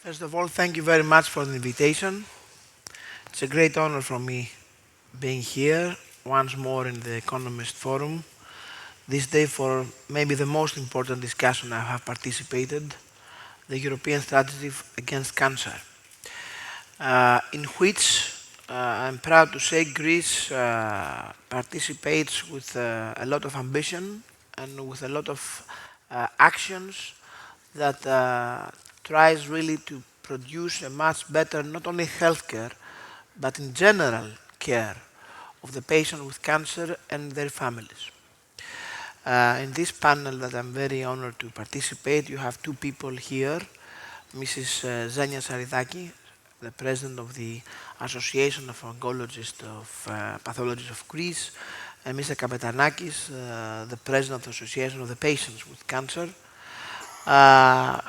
First of all, thank you very much for the invitation. It's a great honor for me being here once more in the Economist Forum, this day for maybe the most important discussion I have participated, the European Strategy Against Cancer, in which I'm proud to say Greece participates with a lot of ambition and with a lot of actions that tries really to produce a much better not only healthcare but in general care of the patient with cancer and their families. In this panel that I'm very honored to participate, you have two people here, Mrs. Zenia Saridaki, the president of the Association of Oncologists of Pathologists of Greece, and Mr. Kapetanakis, the president of the Association of the Patients with Cancer. Uh,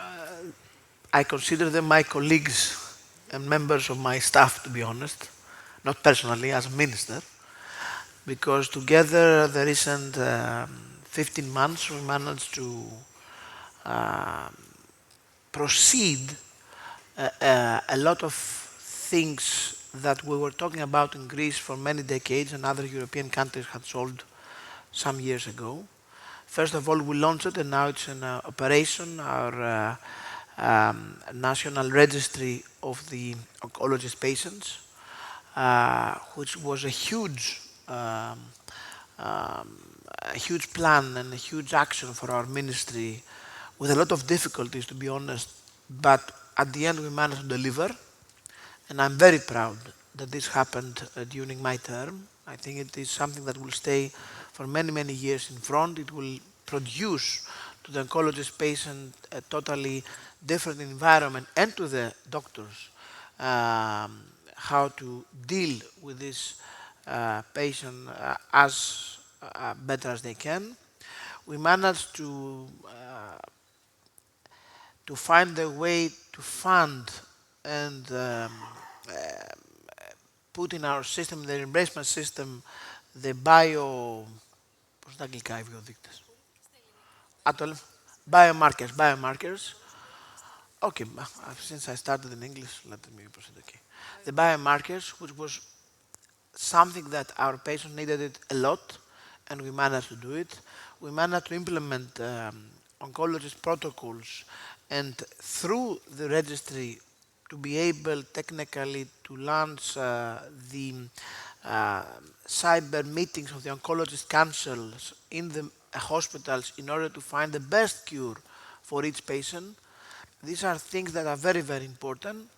I consider them my colleagues and members of my staff, to be honest, not personally as a minister, because together the recent 15 months we managed to uh, proceed a lot of things that we were talking about in Greece for many decades and other European countries had solved some years ago. First of all, we launched it and now it's in operation, our national registry of the oncologist patients, which was a huge plan and a huge action for our ministry with a lot of difficulties, to be honest, but at the end we managed to deliver, and I'm very proud that this happened during my term. I think it is something that will stay for many, many years in front. It will produce to the oncologist patient a totally different environment and to the doctors how to deal with this patient as better as they can. We managed to find a way to fund and put in our system, the reimbursement system, the πώς είναι τα αγγλικά οι βιοδείκτες. Biomarkers. Okay, since I started in English, let me proceed. Okay, the biomarkers, which was something that our patient needed it a lot, and we managed to do it. We managed to implement oncologist protocols, and through the registry to be able technically to launch the uh, cyber meetings of the oncologist councils in the hospitals in order to find the best cure for each patient. These are things that are very, very important.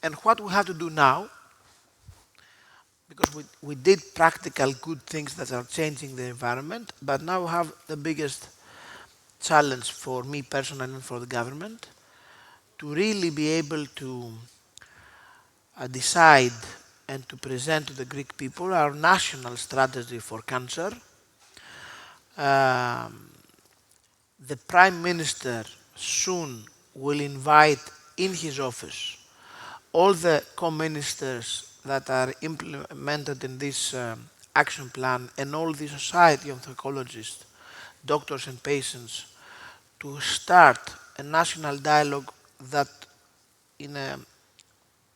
And what we have to do now, because we did practical good things that are changing the environment, but now we have the biggest challenge for me personally and for the government to really be able to decide and to present to the Greek people our national strategy for cancer. The Prime Minister soon will invite in his office all the co-ministers that are implemented in this action plan and all the society of oncologists, doctors and patients to start a national dialogue that in a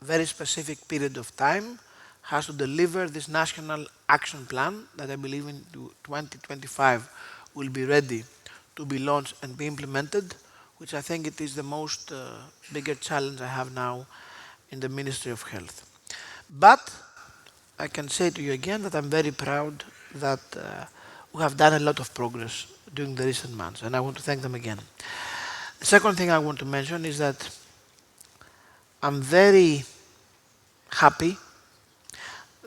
very specific period of time has to deliver this national action plan that I believe in 2025 will be ready to be launched and be implemented, which I think it is the most bigger challenge I have now in the Ministry of Health. But I can say to you again that I'm very proud that we have done a lot of progress during the recent months, and I want to thank them again. The second thing I want to mention is that I'm very happy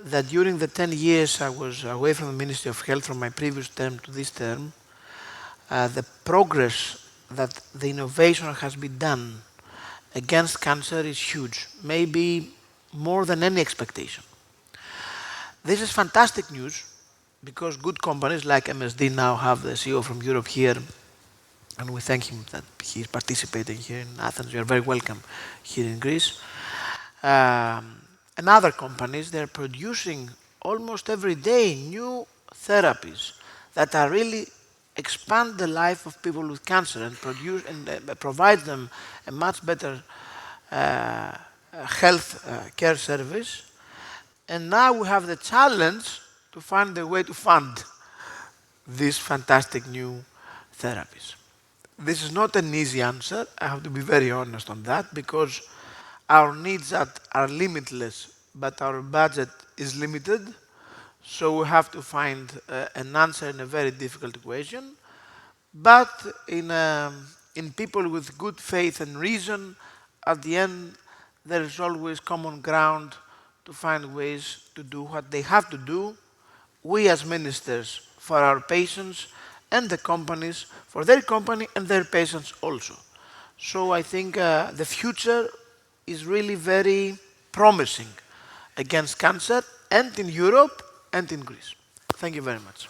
that during the 10 years I was away from the Ministry of Health from my previous term to this term, the progress that the innovation has been done against cancer is huge, maybe more than any expectation. This is fantastic news because good companies like MSD now have the CEO from Europe here, and we thank him that he is participating here in Athens. You are very welcome here in Greece. And other companies, they're producing almost every day new therapies that are really expand the life of people with cancer and produce and provide them a much better health care service, and now we have the challenge to find a way to fund these fantastic new therapies. This is not an easy answer. I have to be very honest on that because our needs are limitless, but our budget is limited. So we have to find an answer in a very difficult equation. But in people with good faith and reason, at the end, there is always common ground to find ways to do what they have to do. We as ministers for our patients and the companies for their company and their patients also. So I think the future is really very promising against cancer and in Europe and in Greece. Thank you very much.